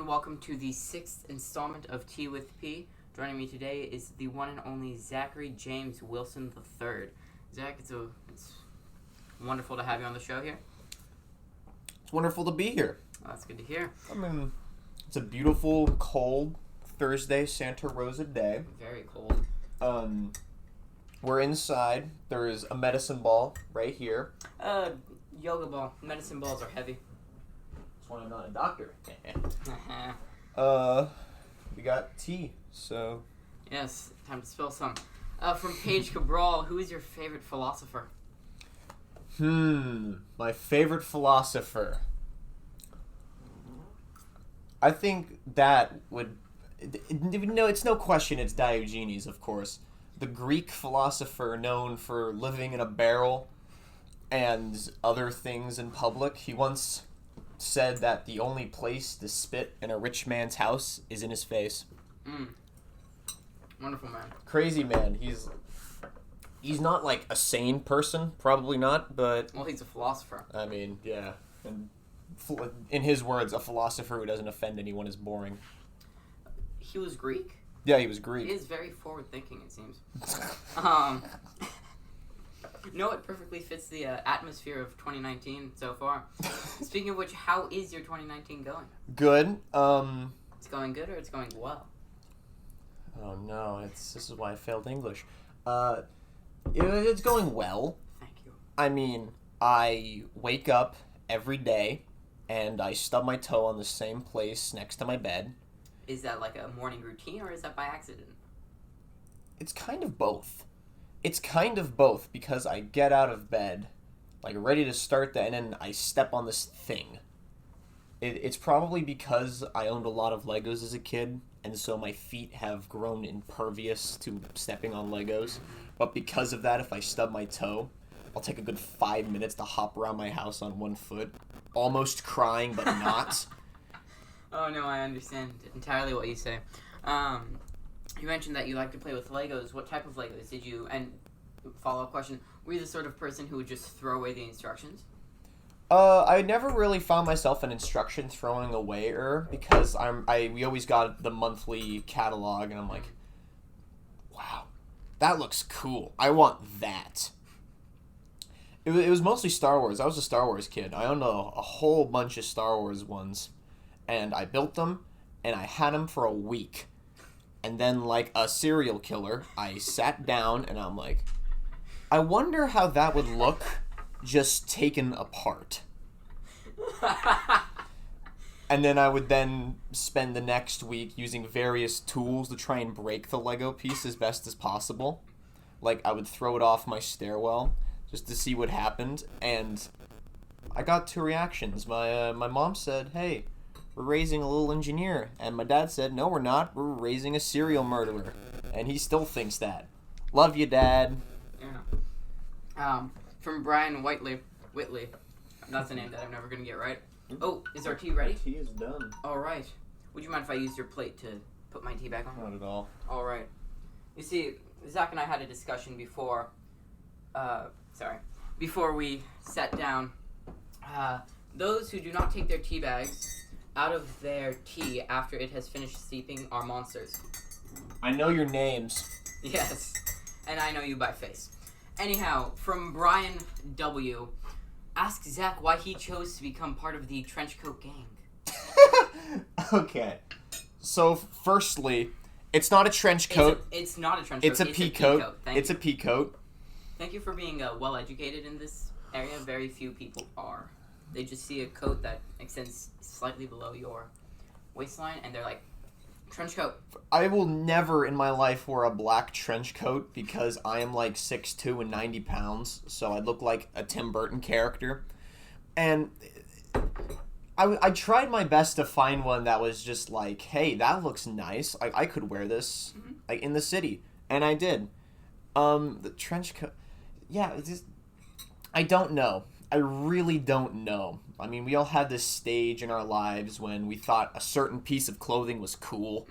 welcome to the 6th installment of Tea with P. Joining me today is the one and only Zachary James Wilson III. Zach, it's wonderful to have you on the show here. It's wonderful to be here. Well, that's good to hear. I mean, it's a beautiful, cold Thursday Santa Rosa day. Very cold. We're inside. There is a medicine ball right here. Yoga ball. Medicine balls are heavy. That's why I'm not a doctor. We got tea, so... Yes, time to spill some. From Paige Cabral, who is your favorite philosopher? My favorite philosopher. I think that would... No, it's no question it's Diogenes, of course. The Greek philosopher known for living in a barrel and other things in public. He once said that the only place to spit in a rich man's house is in his face. Wonderful man. Crazy man. He's not like a sane person, probably not, but... Well, he's a philosopher. I mean, yeah. And in his words, a philosopher who doesn't offend anyone is boring. He was Greek? Yeah, he was Greek. He is very forward-thinking, it seems. No, it perfectly fits the atmosphere of 2019 so far. Speaking of which, how is your 2019 going? Good. It's going good or it's going well? Oh no, this is why I failed English. It's going well. Thank you. I mean, I wake up every day and I stub my toe on the same place next to my bed. Is that like a morning routine or is that by accident? It's kind of both. It's kind of both because I get out of bed, like ready to start that, and then I step on this thing. It's probably because I owned a lot of Legos as a kid, and so my feet have grown impervious to stepping on Legos. But because of that, if I stub my toe, I'll take a good 5 minutes to hop around my house on one foot, almost crying but not. Oh no, I understand entirely what you say. You mentioned that you like to play with Legos. What type of Legos did you, and follow-up question, were you the sort of person who would just throw away the instructions? I never really found myself an instruction throwing awayer because we always got the monthly catalog and I'm like, wow, that looks cool. I want that. It was mostly Star Wars. I was a Star Wars kid. I owned a whole bunch of Star Wars ones and I built them and I had them for a week. And then, like a serial killer, I sat down and I'm like, I wonder how that would look just taken apart. And then I would then spend the next week using various tools to try and break the Lego piece as best as possible. Like, I would throw it off my stairwell just to see what happened. And I got two reactions. My mom said, hey, we're raising a little engineer. And my dad said, no, we're not. We're raising a serial murderer. And he still thinks that. Love you, Dad. Yeah. From Brian Whitley. That's a name that I'm never going to get right. Oh, is our tea ready? Tea is done. All right. Would you mind if I used your plate to put my tea back on? Not at all. All right. You see, Zach and I had a discussion before we sat down. Those who do not take their tea bags out of their tea after it has finished steeping are monsters. I know your names. Yes, and I know you by face. Anyhow, from Brian W., ask Zach why he chose to become part of the Trenchcoat Gang. Okay. So, firstly, it's not a trench coat. It's not a trench coat. It's a pea coat. It's a pea coat. Thank you for being well-educated in this area. Very few people are. They just see a coat that extends slightly below your waistline, and they're like, trench coat. I will never in my life wear a black trench coat because I am like 6'2" and 90 pounds, so I look like a Tim Burton character. And I tried my best to find one that was just like, hey, that looks nice. I could wear this like in the city, and I did. The trench coat, yeah, it's just, I don't know. I really don't know. I mean, we all had this stage in our lives when we thought a certain piece of clothing was cool.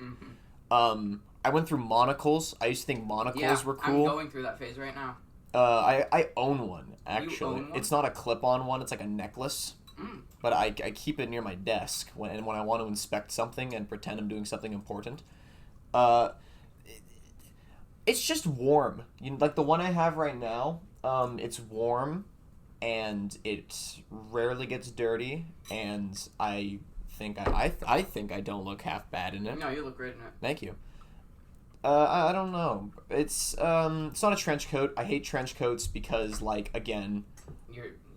I went through monocles. I used to think monocles were cool. I'm going through that phase right now. I own one, actually. You own one? It's not a clip-on one. It's like a necklace. but I keep it near my desk when I want to inspect something and pretend I'm doing something important. It's just warm. Like the one I have right now, it's warm, and it rarely gets dirty, and I think I think I don't look half bad in it. No, you look great in it. Thank you. I don't know. It's not a trench coat. I hate trench coats because, like, again,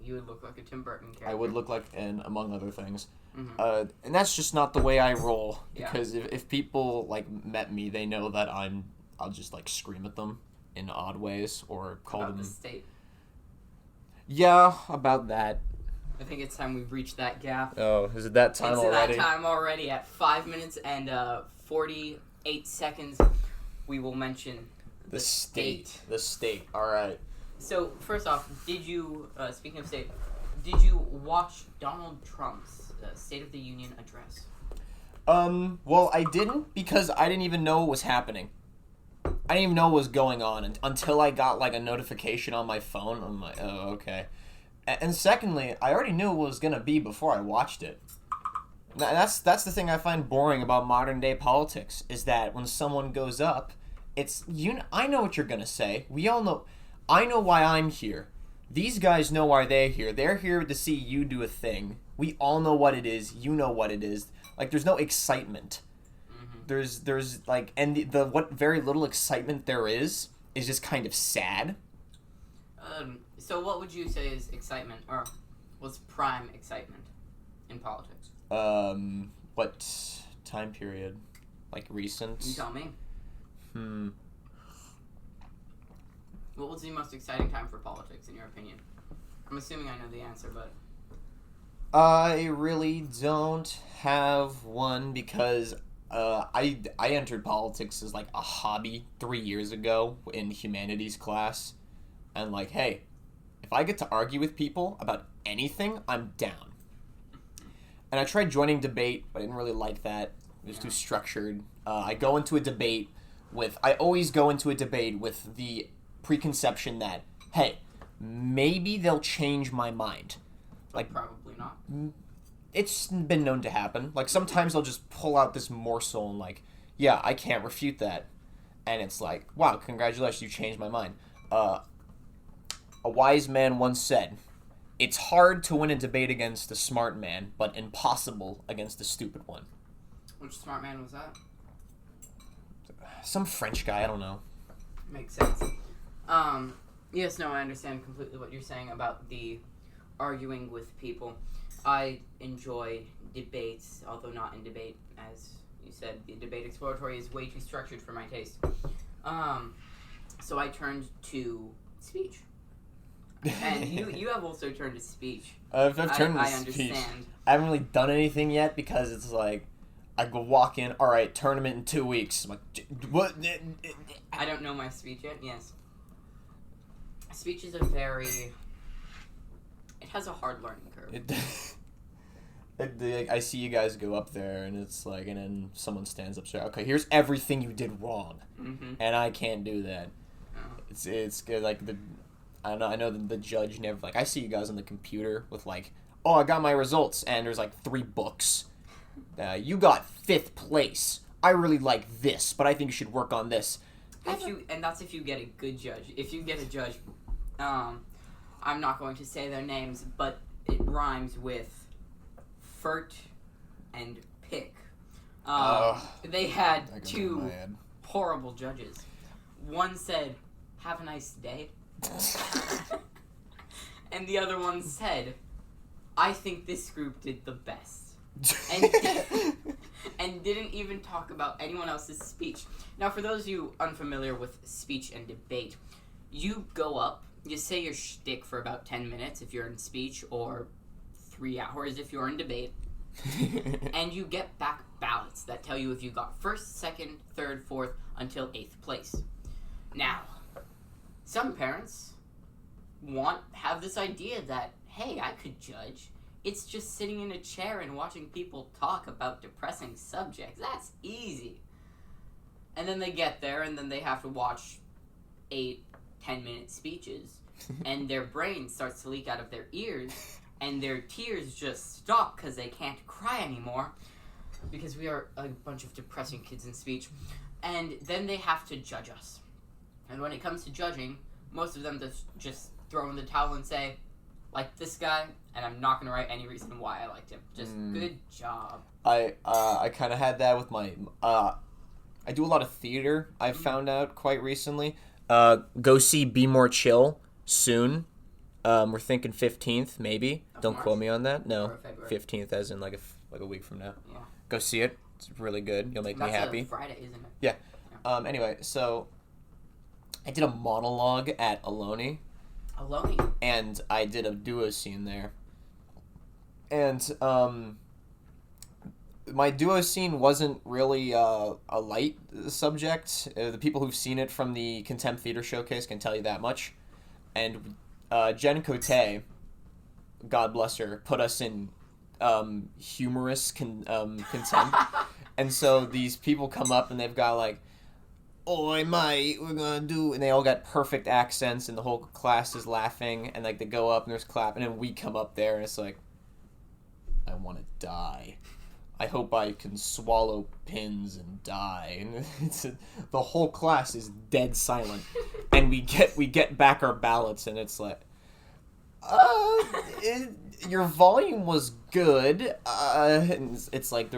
you would look like a Tim Burton character. I would look like, and among other things. Mm-hmm. And that's just not the way I roll. Yeah. Because if people like met me, they know that I'll just like scream at them in odd ways or call About them. the state. Yeah, about that. I think it's time we've reached that gap. Oh, is it that time already? It's that time already. At 5 minutes and 48 seconds, we will mention the state. The state. All right. So, first off, did you, speaking of state, did you watch Donald Trump's State of the Union address? Well, I didn't because I didn't even know what was happening. I didn't even know what was going on until I got, like, a notification on my phone. I'm like, oh, okay. And secondly, I already knew what was going to be before I watched it. That's the thing I find boring about modern-day politics, is that when someone goes up, I know what you're going to say. We all know. I know why I'm here. These guys know why they're here. They're here to see you do a thing. We all know what it is. You know what it is. Like, there's no excitement. Mm-hmm. There's like, and the what very little excitement there is just kind of sad. So what would you say is excitement, or what's prime excitement in politics? What time period? Like recent? You tell me. What was the most exciting time for politics, in your opinion? I'm assuming I know the answer, but... I really don't have one because I entered politics as like a hobby 3 years ago in humanities class. And like, hey, if I get to argue with people about anything, I'm down. And I tried joining debate, but I didn't really like that. It was too structured. I always go into a debate with the preconception that, hey, maybe they'll change my mind. Like, probably not. It's been known to happen. Like, sometimes they'll just pull out this morsel and like, yeah, I can't refute that. And it's like, wow, congratulations, you changed my mind. A wise man once said, it's hard to win a debate against a smart man, but impossible against a stupid one. Which smart man was that? Some French guy, I don't know. Makes sense. Yes, no, I understand completely what you're saying about the arguing with people. I enjoy debates, although not in debate. As you said, the debate exploratory is way too structured for my taste. So I turned to speech. And you have also turned to speech. I've turned to I speech. understand. I haven't really done anything yet because it's like, I go walk in, all right, tournament in 2 weeks. I'm like, what? I don't know my speech yet, yes. Speech is it has a hard learning curve. I see you guys go up there, and it's like, and then someone stands up, so okay, here's everything you did wrong, and I can't do that. Oh. It's good, like I know the judge never, like, I see you guys on the computer with like, oh, I got my results, and there's like 3 books. You got 5th place. I really like this, but I think you should work on this. And that's if you get a good judge. If you get a judge, I'm not going to say their names, but it rhymes with Furt and Pick. They had 2 horrible judges. One said, "Have a nice day," and the other one said, "I think this group did the best." and didn't even talk about anyone else's speech. Now, for those of you unfamiliar with speech and debate, you go up, you say your shtick for about 10 minutes if you're in speech, or 3 hours if you're in debate, and you get back ballots that tell you if you got 1st, 2nd, 3rd, 4th, until 8th place. Now, some parents have this idea that, hey, I could judge. It's just sitting in a chair and watching people talk about depressing subjects. That's easy. And then they get there, and then they have to watch 8 10-minute speeches, and their brain starts to leak out of their ears, and their tears just stop because they can't cry anymore, because we are a bunch of depressing kids in speech, and then they have to judge us. And when it comes to judging, most of them just throw in the towel and say, like this guy, and I'm not going to write any reason why I liked him. Just good job. I kind of had that with my... I do a lot of theater, I've found out quite recently. Go see Be More Chill soon. We're thinking 15th, maybe. Don't March? quote me on that. No, Or February? 15th, as in like a week from now. Yeah. Go see it. It's really good. You'll make me happy. That's a Friday, isn't it? Yeah. Anyway, so I did a monologue at Aloni, and I did a duo scene there. And my duo scene wasn't really a light subject. The people who've seen it from the Contempt Theater Showcase can tell you that much. And Jen Cote, God bless her, put us in humorous contempt. And so these people come up and they've got like, "Oi, mate, we're gonna do," and they all got perfect accents, and the whole class is laughing, and like they go up and there's clapping, and we come up there and it's like, I want to die. I hope I can swallow pins and die. And the whole class is dead silent, and we get back our ballots, and it's like, your volume was good. And it's like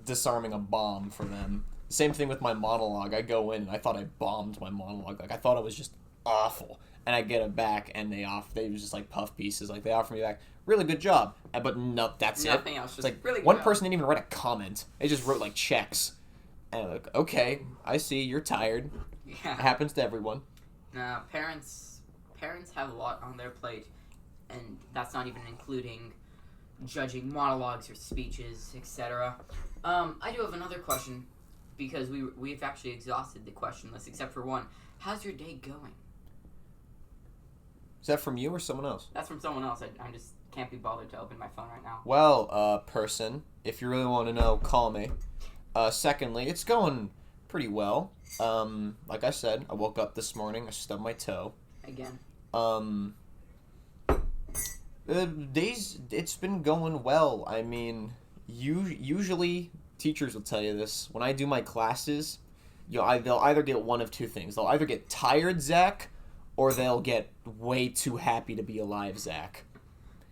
disarming a bomb for them. Same thing with my monologue. I go in and I thought I bombed my monologue. Like I thought it was just awful, and I get it back, and they was just like puff pieces. Like they offer me back, really good job, but no, that's Nothing it. else. Just It's like really good one job. person didn't even write a comment. They just wrote like checks, and I'm like, okay, I see you're tired. It Yeah. happens to everyone. Parents have a lot on their plate, and that's not even including judging monologues or speeches, etc. I do have another question, because we've actually exhausted the question list except for one. How's your day going? Is that from you or someone else? That's from someone else. I just can't be bothered to open my phone right now. Well, person, if you really want to know, call me. Secondly, it's going pretty well. Like I said, I woke up this morning, I stubbed my toe. Again. Days, it's been going well. I mean, usually teachers will tell you this. When I do my classes, they'll either get one of two things. They'll either get tired, Zach, or they'll get way too happy to be alive, Zach.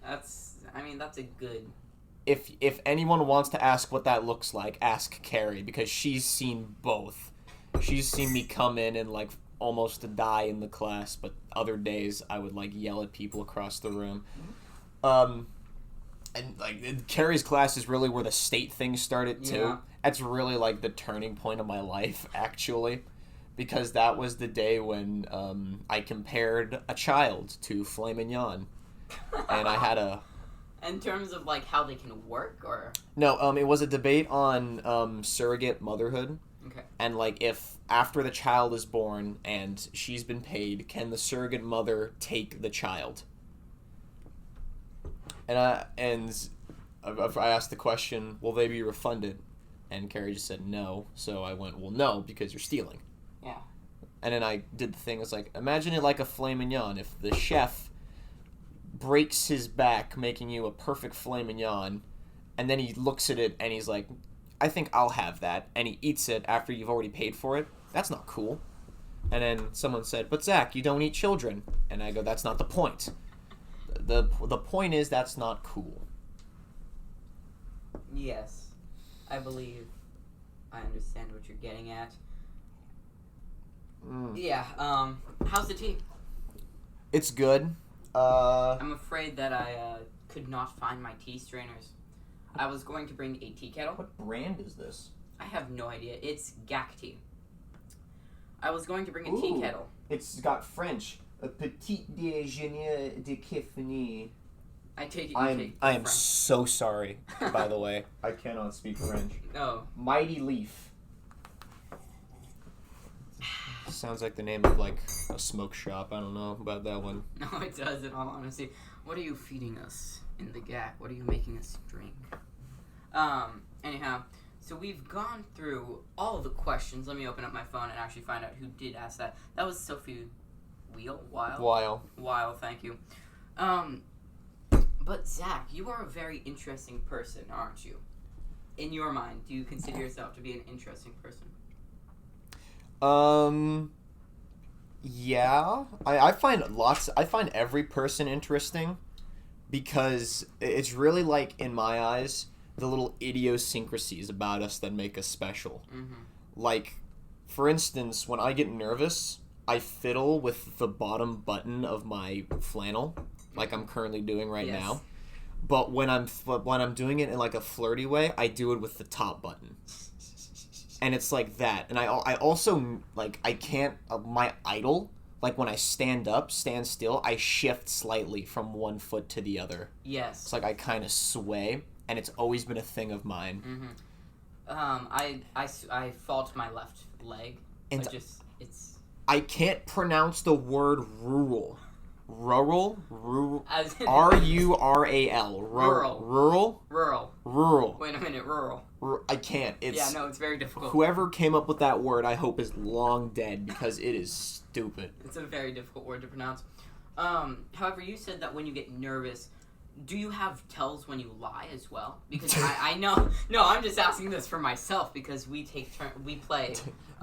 That's a good... If anyone wants to ask what that looks like, ask Carrie, because she's seen both. She's seen me come in and like almost die in the class, but other days I would like yell at people across the room. And like Carrie's class is really where the state thing started too. Yeah. That's really like the turning point of my life, actually, because that was the day when I compared a child to filet mignon, and I had a... In terms of like how they can work, or... No, it was a debate on surrogate motherhood. Okay. And like if after the child is born and she's been paid, can the surrogate mother take the child? And I asked the question, will they be refunded? And Carrie just said no. So I went, well, no, because you're stealing. Yeah. And then I did the thing. It's like, imagine it like a filet mignon. If the chef breaks his back making you a perfect filet mignon, and then he looks at it and he's like, I think I'll have that, and he eats it after you've already paid for it, that's not cool. And then someone said, but Zach, you don't eat children. And I go, that's not the point. The point is that's not cool. Yes. I believe I understand what you're getting at. Yeah, how's the tea? It's good. I'm afraid that I could not find my tea strainers. I was going to bring a tea kettle. What brand is this? I have no idea. It's Gak tea. I was going to bring a tea kettle. It's got French. A petit déjeuner de Tiffany. I take it. I am so sorry, by the way. I cannot speak French. No. Mighty Leaf. Sounds like the name of like a smoke shop. I don't know about that one. No, it does, in all honesty. What are you feeding us in the Gak? What are you making us drink? Anyhow, so we've gone through all of the questions. Let me open up my phone and actually find out who did ask that. That was Sophie Weil, thank you. But Zach, you are a very interesting person, aren't you? In your mind, do you consider yourself to be an interesting person? Yeah. I find every person interesting because it's really like, in my eyes, the little idiosyncrasies about us that make us special. Mm-hmm. Like, for instance, when I get nervous, I fiddle with the bottom button of my flannel, like I'm currently doing right now. But when I'm doing it in like a flirty way, I do it with the top button. And it's like that. And I also, like, I can't, my idol, like when I stand still, I shift slightly from one foot to the other. Yes. It's like I kind of sway, and it's always been a thing of mine. Mm-hmm. I fall to my left leg. And It's... I can't pronounce the word rural. Rural? As in- R-U-R-A-L. Rural. Rural? Rural. Rural. Wait a minute, rural. I can't. Yeah, no, it's very difficult. Whoever came up with that word, I hope is long dead because it is stupid. It's a very difficult word to pronounce. However, you said that when you get nervous, do you have tells when you lie as well? Because I know. No, I'm just asking this for myself because we play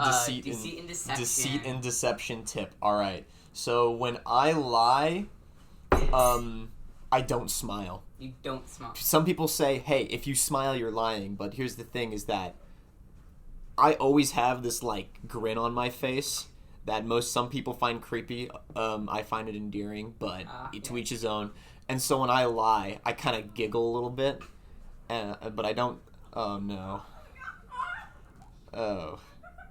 deceit and deception. Deceit and deception tip. All right. So when I lie, I don't smile. You don't smile. Some people say, hey, if you smile, you're lying. But here's the thing is that I always have this, like, grin on my face that some people find creepy. I find it endearing, but to each his own. And so when I lie, I kind of giggle a little bit. But I don't... Oh, no. Oh.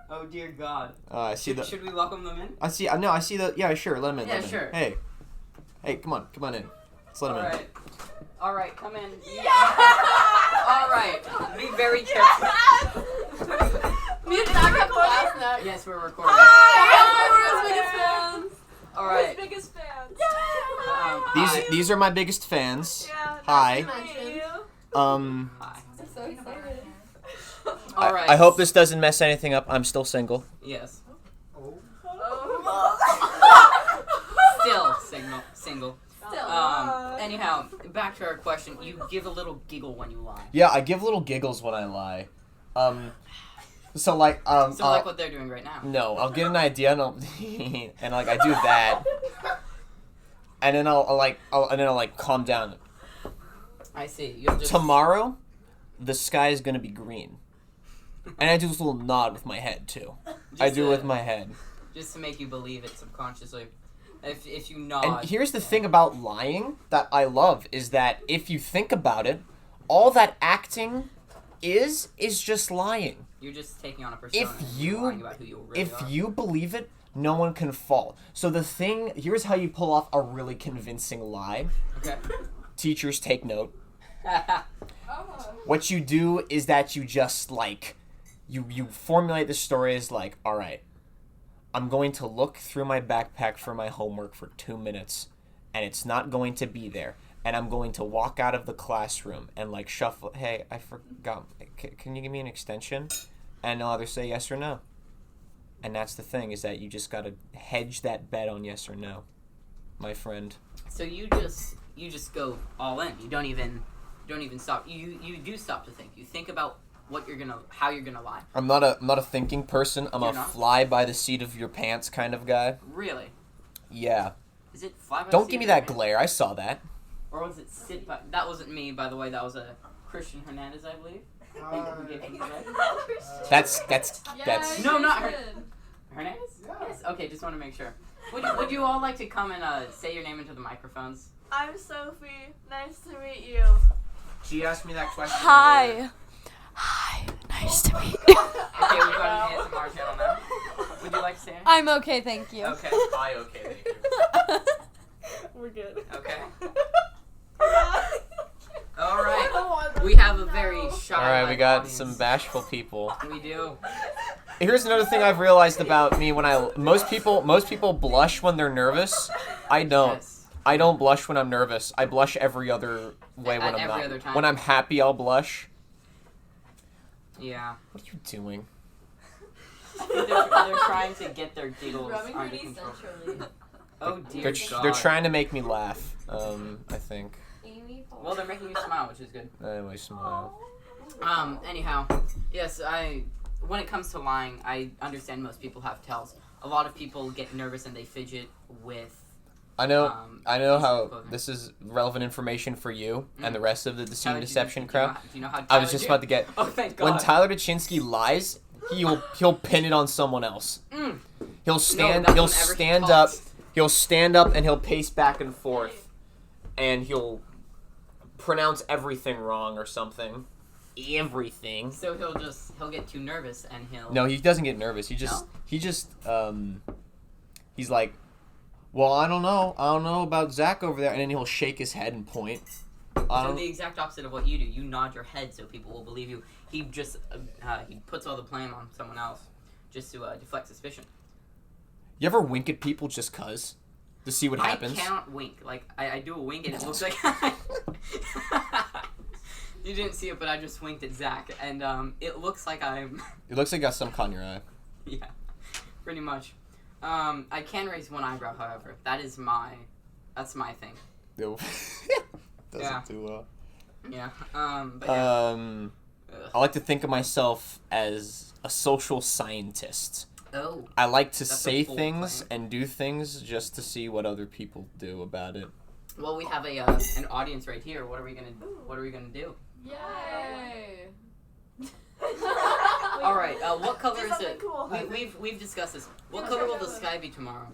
Oh, dear God. Should we welcome them in? I see... No, I see the... Yeah, sure, let him in. Yeah, sure. Hey. Hey, come on in. Let's let him in. All right, come in. Yeah! All right, be very careful. Me and Zach have class next. Yes, we're recording. Hi! We're his biggest fans. All right. We're his biggest fans. Hi. These are my biggest fans. Yeah, Hi. nice to meet you. Hi. I'm so excited. All right. I hope this doesn't mess anything up. I'm still single. Yes. Oh. Still single. Still. Anyhow, back to our question. You give a little giggle when you lie. Yeah, I give little giggles when I lie. So like what they're doing right now. No, I'll get an idea and and like I do that, and then I'll calm down. I see. You'll just... Tomorrow, the sky is gonna be green, and I do this little nod with my head too. I do it with my head. Just to make you believe it subconsciously. If you nod. And here's the thing about lying that I love is that if you think about it, all that acting is just lying. You're just taking on a persona. Lying about who you really are. You believe it, no one can fault. So here's how you pull off a really convincing lie. Okay. Teachers, take note. What you do is that you just you formulate the story as like, all right, I'm going to look through my backpack for my homework for 2 minutes, and it's not going to be there. And I'm going to walk out of the classroom and like shuffle. Hey, I forgot. Can you give me an extension? And they'll either say yes or no. And that's the thing is that you just gotta hedge that bet on yes or no, my friend. So you just go all in. You don't even stop. You do stop to think. You think about how you're gonna lie. I'm not a thinking person. I'm You're a not? fly by the seat of your pants kind of guy. Really? Yeah. Is it fly by the Don't seat give me of your that pants? glare. I saw that. Or was it sit by... That wasn't me, by the way. That was a Christian Hernandez, I believe. That's No, not her. Hernandez? Yes. Okay, just want to make sure. Would you all like to come and say your name into the microphones? I'm Sophie. Nice to meet you. She asked me that question. Hi. Hi. Nice to meet you. Okay, we've got an ASMR channel now. Would you like to say it? I'm okay, thank you. Okay. Hi, okay, thank you. We're good. Okay. All right. We have a very shy. All right, we got audience. some bashful people. We do. Here's another thing I've realized about me: most people blush when they're nervous. I don't. Yes. I don't blush when I'm nervous. I blush every other way when I'm every not. other time. When I'm happy, I'll blush. Yeah. What are you doing? They're trying to get their giggles under control. Oh dear God. They're trying to make me laugh. I think. Amy Well, they're making you smile, which is good. Anyway, smile. Anyhow, yes, when it comes to lying, I understand most people have tells. A lot of people get nervous and they fidget with. I know how clothing. this is relevant information for you and the rest of the Deceit and Deception Do crowd. you know how I was just about to get. Oh, thank God. When Tyler Dachinsky lies, he'll pin it on someone else. He'll stand up. He'll stand up and he'll pace back and forth, and he'll pronounce everything wrong or something. Everything. So he'll get too nervous and he'll. No, he doesn't get nervous. He's like, well, I don't know about Zach over there, and then he'll shake his head and point. So the exact opposite of what you do. You nod your head so people will believe you. He just he puts all the blame on someone else, just to deflect suspicion. You ever wink at people just cause? To see what happens? I cannot wink. Like, I do a wink and it looks like... You didn't see it, but I just winked at Zach, and it looks like I'm... It looks like you got some caught in your eye. Yeah, pretty much. I can raise one eyebrow, however. That's my thing. Doesn't do well. Yeah. But yeah. I like to think of myself as a social scientist. Oh. I like to That's say a bold things claim. and do things just to see what other people do about it. Well, we have an audience right here. What are we gonna do? Yay! All right. What color Do is something it? cool. We've discussed this. What color will the sky be tomorrow?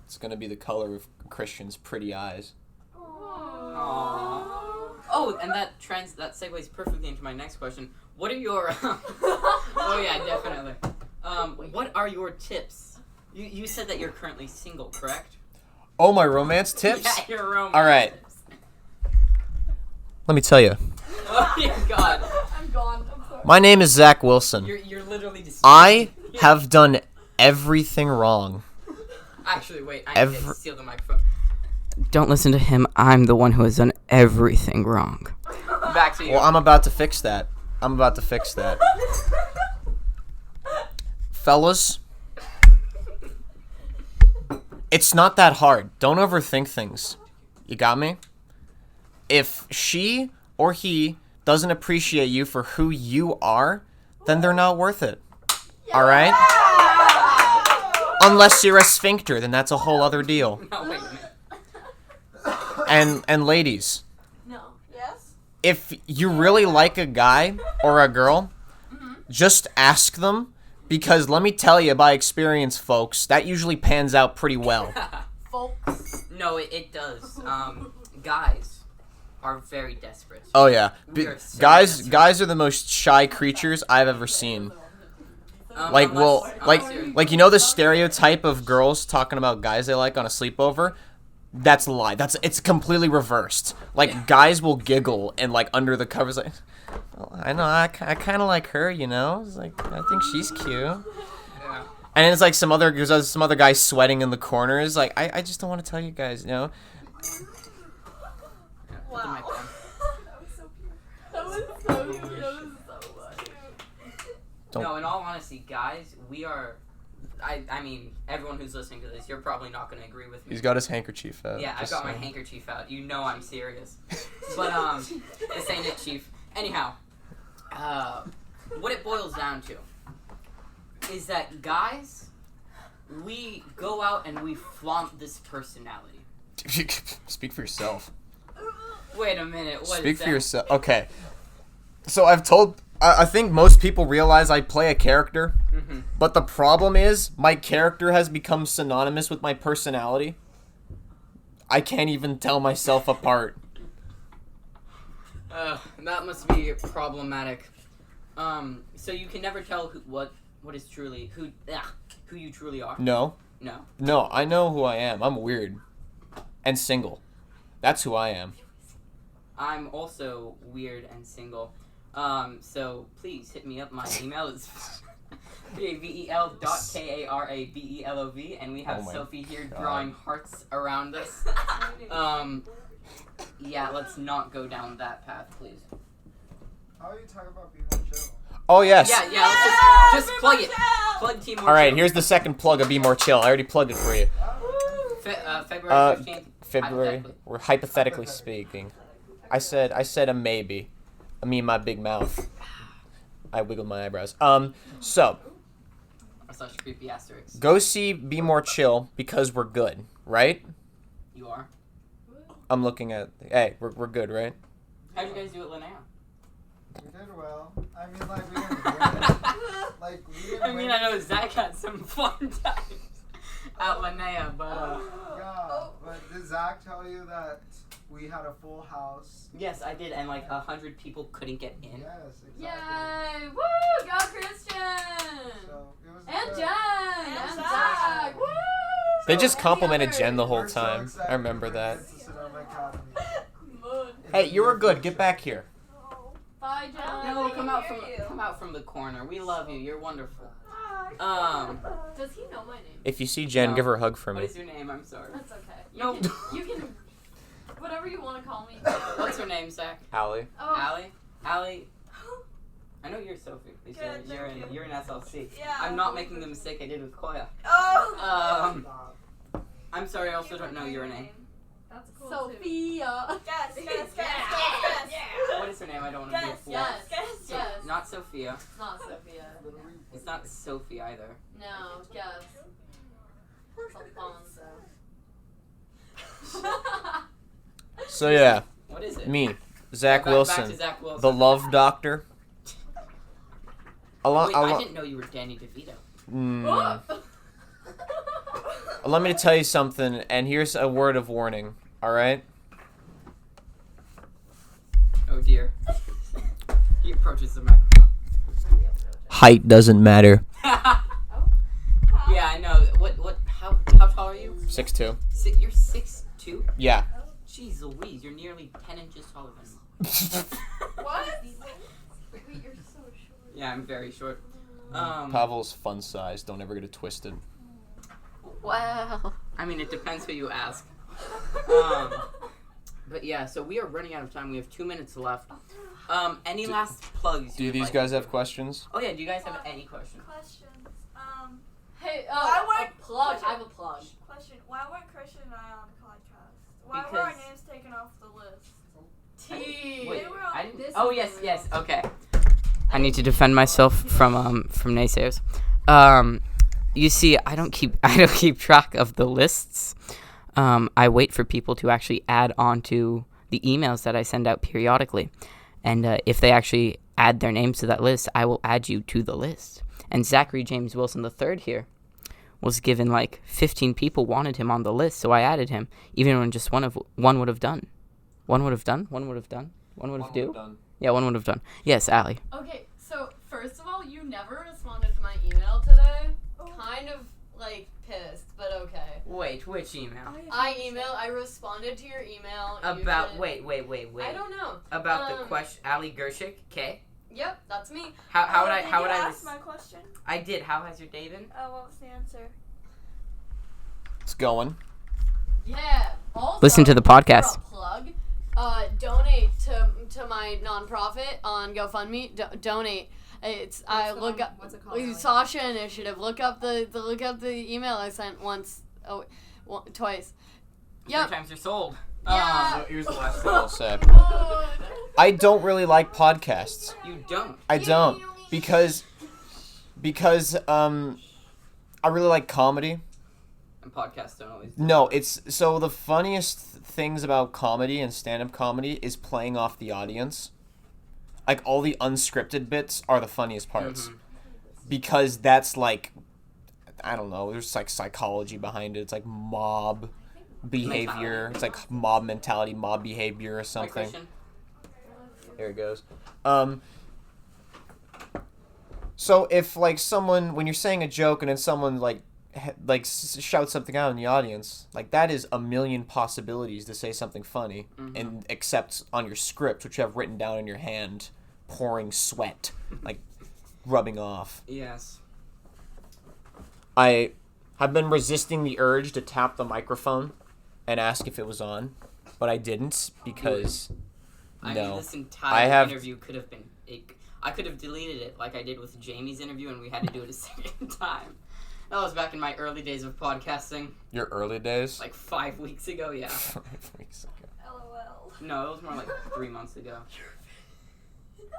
It's gonna be the color of Christian's pretty eyes. Aww. Oh, and that segues perfectly into my next question. What are your? Oh yeah, definitely. What are your tips? You said that you're currently single, correct? Oh, my romance tips? Yeah, your romance. All right. Let me tell you. Oh my God. I'm gone. I'm sorry. My name is Zach Wilson. You're literally just. I have done everything wrong. Actually, wait. I need to steal the microphone. Don't listen to him. I'm the one who has done everything wrong. Back to you. Well, I'm about to fix that. Fellas, it's not that hard. Don't overthink things. You got me? If she or he doesn't appreciate you for who you are, then they're not worth it. All right? Unless you're a sphincter, then that's a whole other deal. No, wait a minute. And ladies, No. Yes? if you really like a guy or a girl, just ask them, because let me tell you by experience, folks, that usually pans out pretty well. Folks. No, it does. Guys are very desperate. Oh yeah, We are so guys desperate. are the most shy creatures I've ever seen. Like, Unless like you know the stereotype of girls talking about guys they like on a sleepover? That's a lie. It's completely reversed. Like, guys will giggle and, like, under the covers, like, oh, I know, I kind of like her, you know? It's like, I think she's cute. Yeah. And then it's like some other guy sweating in the corners. Like, I just don't want to tell you guys, you know? Put the mic down. That was so cute. That was so funny. Don't- No, in all honesty, guys, we are. I mean, everyone who's listening to this, you're probably not going to agree with me. He's got his handkerchief out. Yeah, I've just got my saying. handkerchief out. You know I'm serious. But, this ain't it, Chief. Anyhow, what it boils down to is that guys, we go out and we flaunt this personality. Speak for yourself. Wait a minute, what Speak is for that? yourself. Okay. So I think most people realize I play a character, but the problem is my character has become synonymous with my personality. I can't even tell myself apart. That must be problematic. So you can never tell what is truly who you truly are. No, No. I know who I am. I'm weird and single. That's who I am. I'm also weird and single. So please hit me up. My email is pavel.karabelov, and we have Oh my Sophie here God. drawing hearts around us. Yeah, let's not go down that path, please. How are you talking about being more chill? Oh yes. Yeah, let's just plug it. Plug Team More All right, Chill. here's the second plug of Be More Chill. I already plugged it for you. February 15th. February. Hypothetically. We're hypothetically speaking. I said a maybe. I mean my big mouth. I wiggled my eyebrows. So Such creepy asterisks. go see Be More Chill because we're good, right? You are. I'm looking at. Hey, we're good, right? How'd you guys do at Linnea? We did well. I mean, like, we didn't win. Like, we didn't I win. mean, I know Zach had some fun times at Linnea, but Yeah, but did Zach tell you that we had a full house? yes, I did, and like 100 people couldn't get in. Yes, exactly. Yay! Woo! Go Christian! So, it was And good. Jen! And And Zach. Zach! Woo! They just And the complimented others. Jen the whole We're so time. excited I remember for that. kids to sit on my academy. Hey, you were good. Get back here. Bye, Jen. No, I come can out hear from you. come out from the corner. We love you. You're wonderful. Does he know my name? If you see Jen, No. give her a hug for What me. is your name? I'm sorry. That's okay. No. You can whatever you want to call me. What's her name, Zach? Allie. Oh, Allie. Allie. I know you're Sophie. Because Good, you're thank in you. you're in SLC. Yeah. I'm not making the mistake I did with Koya. Oh. I'm sorry. I also don't know your name. that's cool. Sophia. Guess. What is her name? I don't want to be a Guess. fool. Yes. Guess. So, Yes. Not Sophia. It's not Sophia. It's not Sophie either. No, guess. Alfonso. So yeah, What is it? me, Zach Back to Wilson, Zach Wilson. the Love Doctor. Wait, I didn't know you were Danny DeVito. Let me tell you something, and here's a word of warning. All right. Oh dear. He approaches the microphone. Height doesn't matter. Yeah, I know. What? How tall are you? 6'2". You're 6'2". Yeah. Jeez Louise, you're nearly 10 inches taller than me. What? Wait, you're so short. Yeah, I'm very short. Pavel's fun size. Don't ever get it twisted. Well, I mean, it depends who you ask. But yeah, so we are running out of time. We have 2 minutes left. Any last plugs? Do you'd these like guys to have do? questions? Oh yeah, do you guys have any questions? Questions. Hey, Why weren't- a plug. I have a plug. Question. Why weren't Christian and I on the podcast? Why were our Because- names taken off the list? T. Wait, They were on- I didn't. This Oh is yes, real. yes. Okay. I need to defend myself from naysayers. You see, I don't keep track of the lists. I wait for people to actually add on to the emails that I send out periodically, and if they actually add their names to that list, I will add you to the list. And Zachary James Wilson III here was given like 15 people wanted him on the list, so I added him, even when just one would have done. One would have done. One would have done. One would have do. Yeah, one would have done. Yes, Allie. Okay, so first of all, you never responded to my email today. Kind of like pissed, but okay. Wait, which email? I responded to your email. You About should- wait. I don't know. About the Um, question, Ali Gershik. K. Yep, that's me. How would I? Did How you would I? ask my question? I did. How has your day been? What was the answer? It's going. Yeah. Also, Listen to the podcast. for a plug. Donate to my nonprofit on GoFundMe. donate. It's look up what's it called, Allie? Sasha Initiative. Look up the email I sent twice. Yep. 3 times you're sold. Yeah. Here's the last thing I'll say. Oh, I don't really like podcasts. You don't. I don't because I really like comedy. And podcasts don't always. No, it's so the funniest things about comedy and stand-up comedy is playing off the audience. Like all the unscripted bits are the funniest parts. Mhm. Because that's like I don't know, there's like psychology behind it. It's like mob behavior. It's like mob mentality, mob behavior or My something. question. Here it goes. So if like someone when you're saying a joke and then someone shouts something out in the audience, like that is a million possibilities to say something funny, and except on your script, which you have written down in your hand, pouring sweat, like rubbing off. Yes. I have been resisting the urge to tap the microphone and ask if it was on, but I didn't because I no. mean, this I entire have- interview could have been. I could have deleted it like I did with Jamie's interview, and we had to do it a second time. That was back in my early days of podcasting. Your early days? Like 5 weeks ago, yeah. 5 weeks ago. LOL. No, it was more like 3 months ago.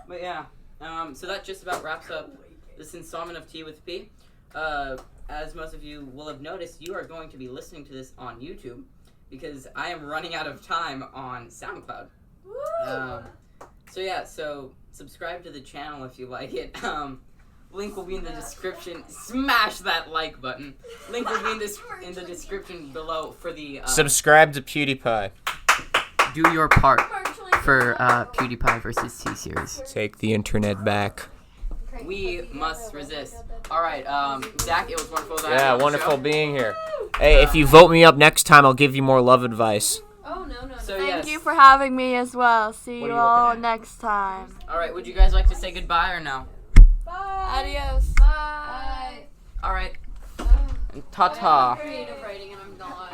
But yeah, so that just about wraps up this installment of Tea with P. As most of you will have noticed, you are going to be listening to this on YouTube because I am running out of time on SoundCloud. Woo! So subscribe to the channel if you like it. Link will be in the description. Smash that like button. Link will be in the description below for the Subscribe to PewDiePie. do your part for PewDiePie versus T-Series. Take the internet back. We must resist. All right, Zach, it was wonderful. That Yeah, on the wonderful show. being here. Hey, if you vote me up next time, I'll give you more love advice. Oh, no. So Thank yes. you for having me as well. See What you are you all looking at? next time. All right, would you guys like to say goodbye or no? Adios. Bye. All right. Ta-ta. Creative writing and I'm not.